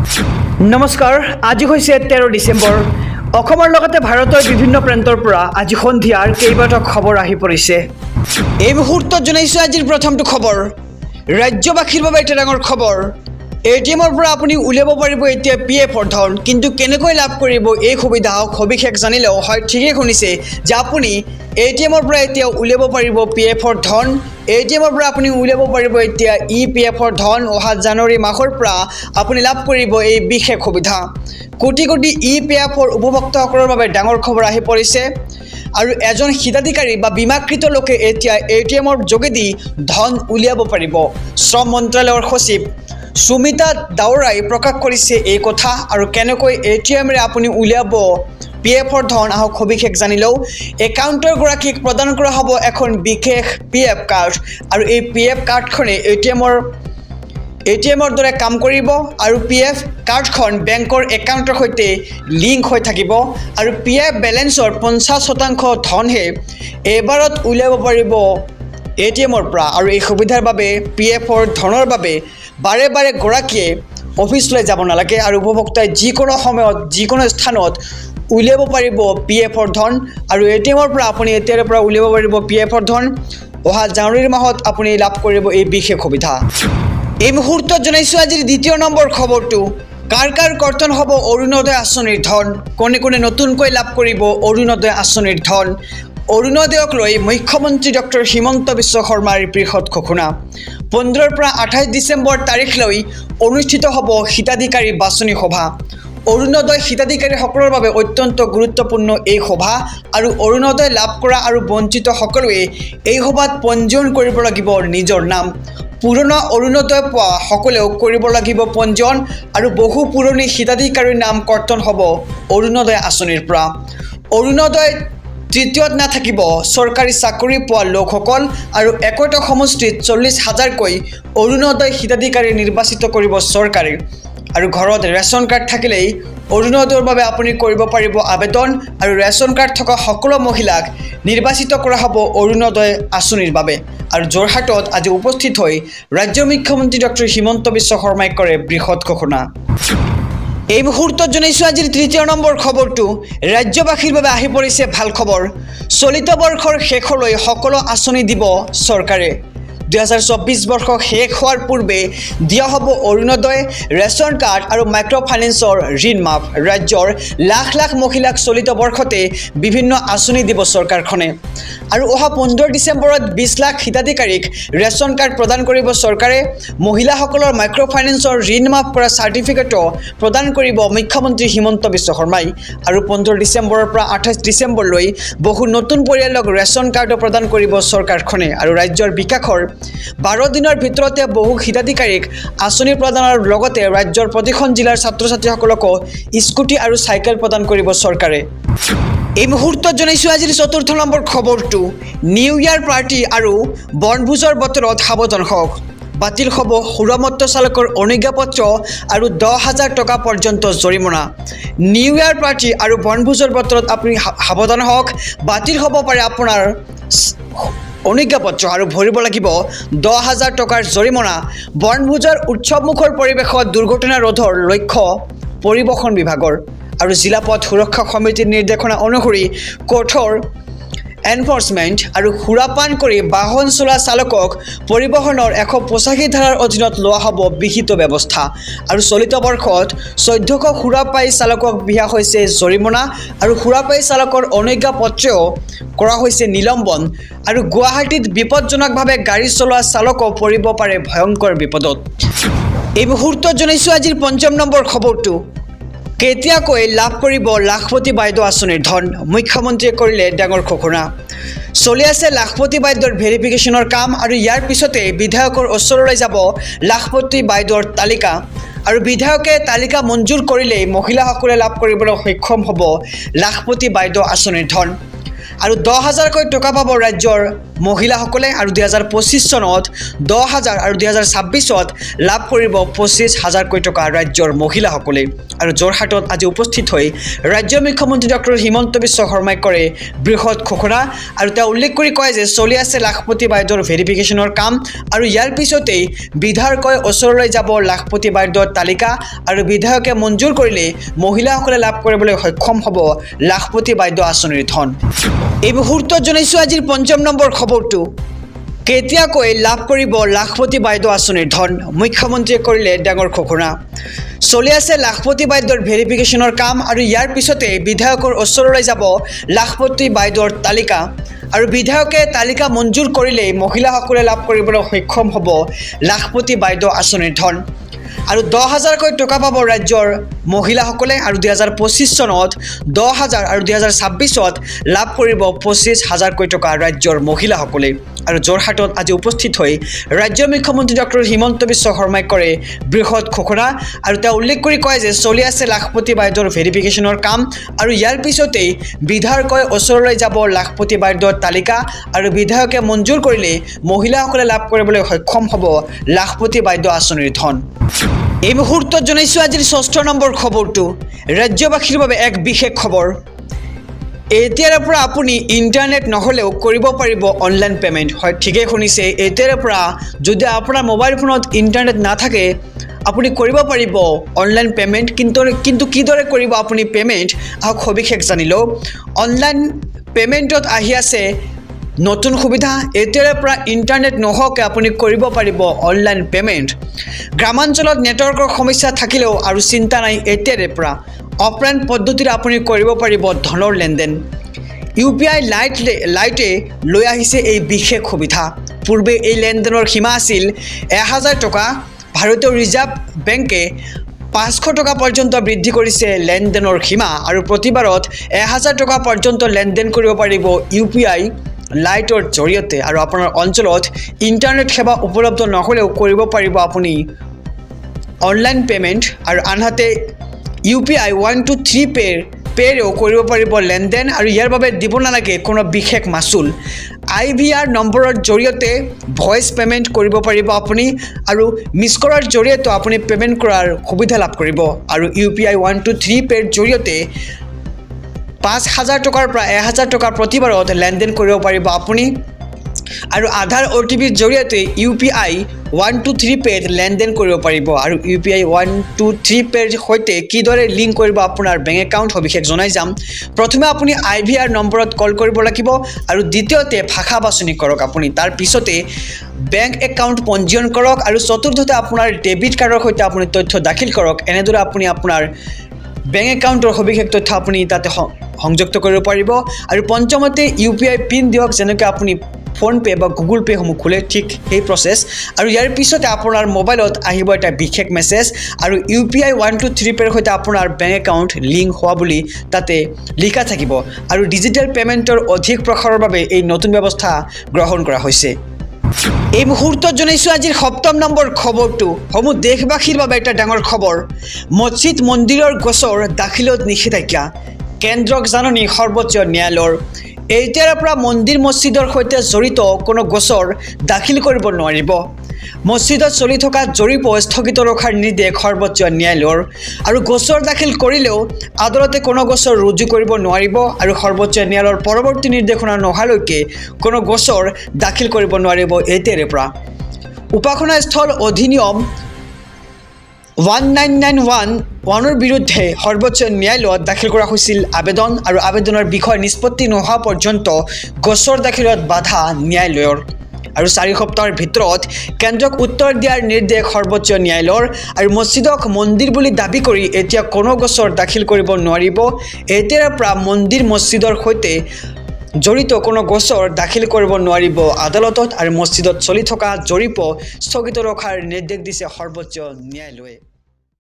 নমস্কাৰ, আজি হৈছে 13 ডিচেম্বৰ। অসমৰ লগতে ভাৰতৰ বিভিন্ন প্ৰান্তৰ পৰা আজি সন্ধিয়াৰ কেইবাটাও খবৰ আহি পৰিছে। এই মুহূৰ্তত জনাইছোঁ আজিৰ প্ৰথমটো খবৰ। ৰাজ্যবাসীৰ বাবে এটা ডাঙৰ খবৰ। এটিএমৰ পৰা আপুনি উলিয়াব পাৰিব এতিয়া পিএফৰ ধন, কিন্তু কেনেকৈ লাভ কৰিব এই সুবিধা সবিশেষ জানিলেও হয় ঠিকেই শুনিছে যে আপুনি এটিএমৰ পৰা এতিয়া উলিয়াব পাৰিব পিএফৰ ধন। এটিএমৰ পৰা আপুনি উলিয়াব পাৰিব এতিয়া ইপিএফৰ ধন। অহা জানুৱাৰী মাহৰ পৰা আপুনি লাভ কৰিব এই বিশেষ সুবিধা। কোটি কোটি ইপিএফৰ উপভোক্তাসকলৰ বাবে ডাঙৰ খবৰ আহি পৰিছে। আৰু এজন হিতাধিকাৰী বা বীমাকৃত লোকে এতিয়া এটিএমৰ যোগেদি ধন উলিয়াব পাৰিব। শ্ৰম মন্ত্ৰালয়ৰ সচিব সুমিতা দাওৰাই প্ৰকাশ কৰিছে এই কথা। আৰু কেনেকৈ এটিএমৰে আপুনি উলিয়াব পিএফৰ ধন আহক সবিশেষ জানিলেও। একাউণ্টৰ গৰাকীক প্ৰদান কৰা হ'ব এখন বিশেষ পিএফ কাৰ্ড, আৰু এই পিএফ কাৰ্ডখনে এটিএমৰ দৰে কাম কৰিব। আৰু পিএফ কাৰ্ডখন বেংকৰ একাউণ্টৰ সৈতে লিংক হৈ থাকিব। আৰু পিএফ বেলেঞ্চৰ 50% ধনহে এবাৰত উলিয়াব পাৰিব এটিএমৰ পৰা। আৰু এই সুবিধাৰ বাবে পিএফৰ ধনৰ বাবে বাৰে বাৰে গৰাকীয়ে অফিচলৈ যাব নালাগে, আৰু উপভোক্তাই যিকোনো সময়ত যিকোনো স্থানত উলিয়াব পাৰিব পিএফৰ ধন। আৰু এটিএমৰ পৰা আপুনি এতিয়াৰে পৰা উলিয়াব পাৰিব পিএফৰ ধন। অহা জানুৱাৰী মাহত আপুনি লাভ কৰিব এই বিশেষ সুবিধা। এই মুহূৰ্তত জনাইছোঁ আজিৰ দ্বিতীয় নম্বৰ খবৰটো। কাৰ কাৰ কৰ্তন হ'ব অৰুণোদয় আঁচনিৰ ধন, কোনে কোনে নতুনকৈ লাভ কৰিব অৰুণোদয় আঁচনিৰ ধন। অৰুণোদয়ক লৈ মুখ্যমন্ত্ৰী ডক্টৰ হিমন্ত বিশ্ব শৰ্মাৰ বৃহৎ ঘোষণা। 15 পৰা 28 ডিচেম্বৰ তাৰিখলৈ অনুষ্ঠিত হ'ব হিতাধিকাৰী বাছনি সভা। অৰুণোদয় হিতাধিকাৰীসকলৰ বাবে অত্যন্ত গুৰুত্বপূৰ্ণ এই সভা। আৰু অৰুণোদয় লাভ কৰা আৰু বঞ্চিত সকলোৱে এই সভাত পঞ্জীয়ন কৰিব লাগিব নিজৰ নাম। পুৰণা অৰুণোদয় পোৱা সকলেও কৰিব লাগিব পঞ্জীয়ন। আৰু বহু পুৰণি হিতাধিকাৰীৰ নাম কৰ্তন হ'ব অৰুণোদয় আঁচনিৰ পৰা। অৰুণোদয় তৃতীয়ত নাথাকিব চৰকাৰী চাকৰি পোৱা লোকসকল। আৰু একোটা সমষ্টিত 40,000কৈ অৰুণোদয় হিতাধিকাৰী নিৰ্বাচিত কৰিব চৰকাৰে। আৰু ঘৰত ৰেচন কাৰ্ড থাকিলেই অৰুণোদয়ৰ বাবে আপুনি কৰিব পাৰিব আবেদন। আৰু ৰেচন কাৰ্ড থকা সকলো মহিলাক নিৰ্বাচিত কৰা হ'ব অৰুণোদয় আঁচনিৰ বাবে। আৰু যোৰহাটত আজি উপস্থিত হৈ ৰাজ্যৰ মুখ্যমন্ত্ৰী ডক্টৰ হিমন্ত বিশ্ব শৰ্মাই কৰে বৃহৎ ঘোষণা। এই মুহূৰ্তত জনাইছোঁ আজিৰ তৃতীয় নম্বৰ খবৰটো। ৰাজ্যবাসীৰ বাবে আহি পৰিছে ভাল খবৰ। চলিত বৰ্ষৰ শেষলৈ সকলো আঁচনি দিব চৰকাৰে। 2024 বৰ্ষ শেষ হোৱাৰ পূৰ্বে দিয়া হ'ব অৰুণোদয়, ৰেচন কাৰ্ড আৰু মাইক্ৰ' ফাইনেন্সৰ ঋণ মাফ। ৰাজ্যৰ লাখ লাখ মহিলাক চলিত বৰ্ষতে বিভিন্ন আঁচনি দিব চৰকাৰখনে। আৰু অহা 15 ডিচেম্বৰত 20 লাখ হিতাধিকাৰীক ৰেচন কাৰ্ড প্ৰদান কৰিব চৰকাৰে। মহিলাসকলৰ মাইক্ৰ' ফাইনেন্সৰ ঋণ মাফ কৰা চাৰ্টিফিকেটো প্ৰদান কৰিব মুখ্যমন্ত্ৰী হিমন্ত বিশ্ব শৰ্মাই। আৰু 15 ডিচেম্বৰৰ পৰা 28 ডিচেম্বৰলৈ বহু নতুন পৰিয়ালক ৰেচন কাৰ্ডো প্ৰদান কৰিব চৰকাৰখনে। আৰু ৰাজ্যৰ বিকাশৰ 12 দিনৰ ভিতৰতে বহু হিতাধিকাৰীক আঁচনি প্ৰদানৰ লগতে ৰাজ্যৰ প্ৰতিখন জিলাৰ ছাত্ৰ ছাত্ৰীসকলকো স্কুটি আৰু চাইকেল প্ৰদান কৰিব চৰকাৰে। এই মুহূৰ্তত জনাইছোঁ আজিৰ চতুৰ্থ নম্বৰ খবৰটো। নিউ ইয়াৰ পাৰ্টি আৰু বনভোজৰ বতৰত সাৱধান হওক। বাতিল হ'ব সুৰামত্ত চালকৰ অনুজ্ঞাপত্ৰ আৰু 10,000 টকা পৰ্যন্ত জৰিমনা। নিউ ইয়াৰ পাৰ্টি আৰু বনভোজৰ বতৰত আপুনি সাৱধান হওক। বাতিল হ'ব পাৰে আপোনাৰ অনুজ্ঞাপত্ৰ আৰু ভৰিব লাগিব 10,000 টকাৰ জৰিমনা। বনভোজৰ উৎসৱমুখৰ পৰিৱেশত দুৰ্ঘটনা ৰোধৰ লক্ষ্য পৰিবহণ বিভাগৰ। আৰু জিলা পথ সুৰক্ষা সমিতিৰ নিৰ্দেশনা অনুসৰি কঠোৰ এনফৰ্চমেণ্ট। আৰু সুৰাপান কৰি বাহন চলোৱা চালকক পৰিবহণৰ 185 ধাৰাৰ অধীনত লোৱা হ'ব বিহিত ব্যৱস্থা। আৰু চলিত বৰ্ষত 1400 সুৰাপায়ী চালকক বিহা হৈছে জৰিমনা। আৰু সুৰাপায়ী চালকৰ অনুজ্ঞাপত্ৰেও কৰা হৈছে নিলম্বন। আৰু গুৱাহাটীত বিপদজনকভাৱে গাড়ী চলোৱা চালকো পৰিব পাৰে ভয়ংকৰ বিপদত। এই মুহূৰ্তত জনাইছোঁ আজিৰ 5ম নম্বৰ খবৰটো। কেতিয়াকৈ লাভ কৰিব লাখপতি বাইদেউ আঁচনিৰ ধন, মুখ্যমন্ত্ৰীয়ে কৰিলে ডাঙৰ ঘোষণা। চলি আছে লাখপতি বাইদেউৰ ভেৰিফিকেশ্যনৰ কাম। আৰু ইয়াৰ পিছতে বিধায়কৰ ওচৰলৈ যাব লাখপতি বাইদেউৰ তালিকা। আৰু বিধায়কে তালিকা মঞ্জুৰ কৰিলেই মহিলাসকলে লাভ কৰিবলৈ সক্ষম হ'ব লাখপতি বাইদেউ আঁচনিৰ ধন। আৰু 10,000কৈ টকা পাব ৰাজ্যৰ মহিলাসকলে আৰু 2025 চনত 10,000 আৰু 2026ত লাভ কৰিব 25,000কৈ টকা ৰাজ্যৰ মহিলাসকলে আৰু যোৰহাটত আজি উপস্থিত হৈ ৰাজ্যৰ মুখ্যমন্ত্ৰী ডক্টৰ হিমন্ত বিশ্ব শৰ্মাই কৰে বৃহৎ ঘোষণা আৰু তেওঁ উল্লেখ কৰি কয় যে চলি আছে লাখপতি বাইদেউৰ ভেৰিফিকেশ্যনৰ কাম আৰু ইয়াৰ পিছতেই বিধায়কৰ ওচৰলৈ যাব লাখপতি বাইদেউৰ তালিকা আৰু বিধায়কে মঞ্জুৰ কৰিলে মহিলাসকলে লাভ কৰিবলৈ সক্ষম হ'ব লাখপতি বাইদেউ আঁচনিৰ ধন এই মুহূৰ্তত জনাইছোঁ আজিৰ 5 নম্বৰ খবৰটো কেতিয়াকৈ লাভ কৰিব লাখপতি বাইদেউ আঁচনিৰ ধন মুখ্যমন্ত্ৰীয়ে কৰিলে ডাঙৰ ঘোষণা চলি আছে লাখপতি বাইদেউৰ ভেৰিফিকেশ্যনৰ কাম আৰু ইয়াৰ পিছতে বিধায়কৰ ওচৰলৈ যাব লাখপতি বাইদেউৰ তালিকা আৰু বিধায়কে তালিকা মঞ্জুৰ কৰিলে মহিলাসকলে লাভ কৰিবলৈ সক্ষম হ'ব লাখপতি বাইদেউ আঁচনিৰ ধন আৰু 10,000কৈ টকা পাব ৰাজ্যৰ মহিলাসকলে আৰু 2025 চনত 10,000 আৰু 2026ত লাভ কৰিব 25,000কৈ টকা ৰাজ্যৰ মহিলাসকলে আৰু যোৰহাটত আজি উপস্থিত হৈ ৰাজ্যৰ মুখ্যমন্ত্ৰী ডক্টৰ হিমন্ত বিশ্ব শৰ্মাই কৰে বৃহৎ ঘোষণা আৰু তেওঁ উল্লেখ কৰি কয় যে চলি আছে লাখপতি বাইদেউৰ ভেৰিফিকেশ্যনৰ কাম আৰু ইয়াৰ পিছতেই বিধায়কৰ ওচৰলৈ যাব লাখপতি বাইদেউৰ তালিকা আৰু বিধায়কে মঞ্জুৰ কৰিলে মহিলাসকলে লাভ কৰিবলৈ সক্ষম হ'ব লাখপতি বাইদেউ আঁচনিৰ ধন এই মুহূৰ্তত জনাইছোঁ আজিৰ 6 নম্বৰ খবৰটো ৰাজ্যবাসীৰ বাবে এক বিশেষ খবৰ এতিয়াৰ পৰা আপুনি ইণ্টাৰনেট নহ'লেও কৰিব পাৰিব অনলাইন পে'মেণ্ট হয় ঠিকেই শুনিছে এতিয়াৰ পৰা যদি আপোনাৰ মোবাইল ফোনত ইণ্টাৰনেট নাথাকে আপুনি কৰিব পাৰিব অনলাইন পে'মেণ্ট কিন্তু কিদৰে কৰিব আপুনি পে'মেণ্ট আহক সবিশেষ জানি লওঁ অনলাইন পে'মেণ্টত আহি আছে নতুন সুবিধা এতিয়াৰ পৰা ইণ্টাৰনেট নোহোৱাকৈ আপুনি কৰিব পাৰিব অনলাইন পে'মেণ্ট গ্ৰামাঞ্চলত নেটৱৰ্কৰ সমস্যা থাকিলেও আৰু চিন্তা নাই এতিয়াৰ পৰা অফলাইন পদ্ধতিৰে আপুনি কৰিব পাৰিব ধনৰ লেনদেন UPI লাইটে লৈ আহিছে এই বিশেষ সুবিধা পূৰ্বে এই লেনদেনৰ সীমা আছিল 1,000 টকা ভাৰতীয় ৰিজাৰ্ভ বেংকে 500 টকা পৰ্যন্ত বৃদ্ধি কৰিছে লেনদেনৰ সীমা আৰু প্ৰতিবাৰত 1,000 টকা পৰ্যন্ত লেনদেন কৰিব পাৰিব UPI লাইটৰ জৰিয়তে আৰু আপোনাৰ অঞ্চলত ইণ্টাৰনেট সেৱা উপলব্ধ নহ'লেও কৰিব পাৰিব আপুনি অনলাইন পে'মেণ্ট আৰু আনহাতে UPI 123 পে'ৰেও কৰিব পাৰিব লেনদেন আৰু ইয়াৰ বাবে দিব নালাগে কোনো বিশেষ মাচুল IVR নম্বৰৰ জৰিয়তে ভইচ পে'মেণ্ট কৰিব পাৰিব আপুনি আৰু মিছ কলৰ জৰিয়তে আপুনি পে'মেণ্ট কৰাৰ সুবিধা লাভ কৰিব আৰু UPI 123 পে'ৰ জৰিয়তে 5,000 টকাৰ পৰা 1,000 টকা প্ৰতিবাৰত লেনদেন কৰিব পাৰিব আপুনি আৰু আধাৰ OTPৰ জৰিয়তে UPI 123 পে'ত লেনদেন কৰিব পাৰিব আৰু UPI 123 পে'ৰ সৈতে কিদৰে লিংক কৰিব আপোনাৰ বেংক একাউণ্ট সবিশেষ জনাই যাম প্ৰথমে আপুনি IVR নম্বৰত কল কৰিব লাগিব আৰু দ্বিতীয়তে ভাষা বাছনি কৰক আপুনি তাৰ পিছতে বেংক একাউণ্ট পঞ্জীয়ন কৰক আৰু চতুৰ্থতে আপোনাৰ ডেবিট কাৰ্ডৰ সৈতে আপুনি তথ্য দাখিল কৰক এনেদৰে আপুনি আপোনাৰ বেংক একাউণ্টৰ সবিশেষ তথ্য আপুনি তাতে সংযুক্ত কৰিব পাৰিব আৰু পঞ্চমতে UPI পিন দিয়ক যেনেকৈ আপুনি ফোনপে বা গুগল পে সমূহ খোলে ঠিক সেই প্ৰচেছ আৰু ইয়াৰ পিছতে আপোনাৰ মোবাইলত আহিব এটা বিশেষ মেছেজ আৰু UPI 123 পে'ৰ সৈতে আপোনাৰ বেংক একাউণ্ট লিংক হোৱা বুলি তাতে লিখা থাকিব আৰু ডিজিটেল পে'মেণ্টৰ অধিক প্ৰসাৰৰ বাবে এই নতুন ব্যৱস্থা গ্ৰহণ কৰা হৈছে এই মুহূৰ্তত জনাইছোঁ আজিৰ 7 নম্বৰ খবৰটো সমূহ দেশবাসীৰ বাবে এটা ডাঙৰ খবৰ মছজিদ মন্দিৰৰ গোচৰ দাখিলত নিষেধাজ্ঞা কেন্দ্ৰক জাননী সৰ্বোচ্চ ন্যায়ালয়ৰ এতিয়াৰ পৰা মন্দিৰ মছজিদৰ সৈতে জড়িত কোনো গোচৰ দাখিল কৰিব নোৱাৰিব মছজিদত চলি থকা জৰীপ স্থগিত ৰখাৰ নিৰ্দেশ সৰ্বোচ্চ ন্যায়ালয়ৰ আৰু গোচৰ দাখিল কৰিলেও আদালতে কোনো গোচৰ ৰুজু কৰিব নোৱাৰিব আৰু সৰ্বোচ্চ ন্যায়ালয়ৰ পৰৱৰ্তী নিৰ্দেশনা নোহোৱালৈকে কোনো গোচৰ দাখিল কৰিব নোৱাৰিব এতিয়াৰ পৰা উপাসনা স্থল অধিনিয়ম 1991 বিৰুদ্ধে সৰ্বোচ্চ ন্যায়ালয়ত দাখিল কৰা হৈছিল আবেদন আৰু আবেদনৰ বিষয় নিষ্পত্তি নোহোৱা পৰ্যন্ত গোচৰ দাখিলত বাধা ন্যায়ালয়ৰ আৰু 4 সপ্তাহৰ ভিতৰত কেন্দ্ৰক উত্তৰ দিয়াৰ নিৰ্দেশ সৰ্বোচ্চ ন্যায়ালয়ৰ আৰু মছজিদক মন্দিৰ বুলি দাবী কৰি এতিয়া কোনো গোচৰ দাখিল কৰিব নোৱাৰিব এতিয়াৰ পৰা মন্দিৰ মছজিদৰ সৈতে জড়িত কোনো গোচৰ দাখিল কৰিব নোৱাৰিব আদালতত আৰু মছজিদত চলি থকা জৰীপ স্থগিত ৰখাৰ নিৰ্দেশ দিছে সৰ্বোচ্চ ন্যায়ালয়ে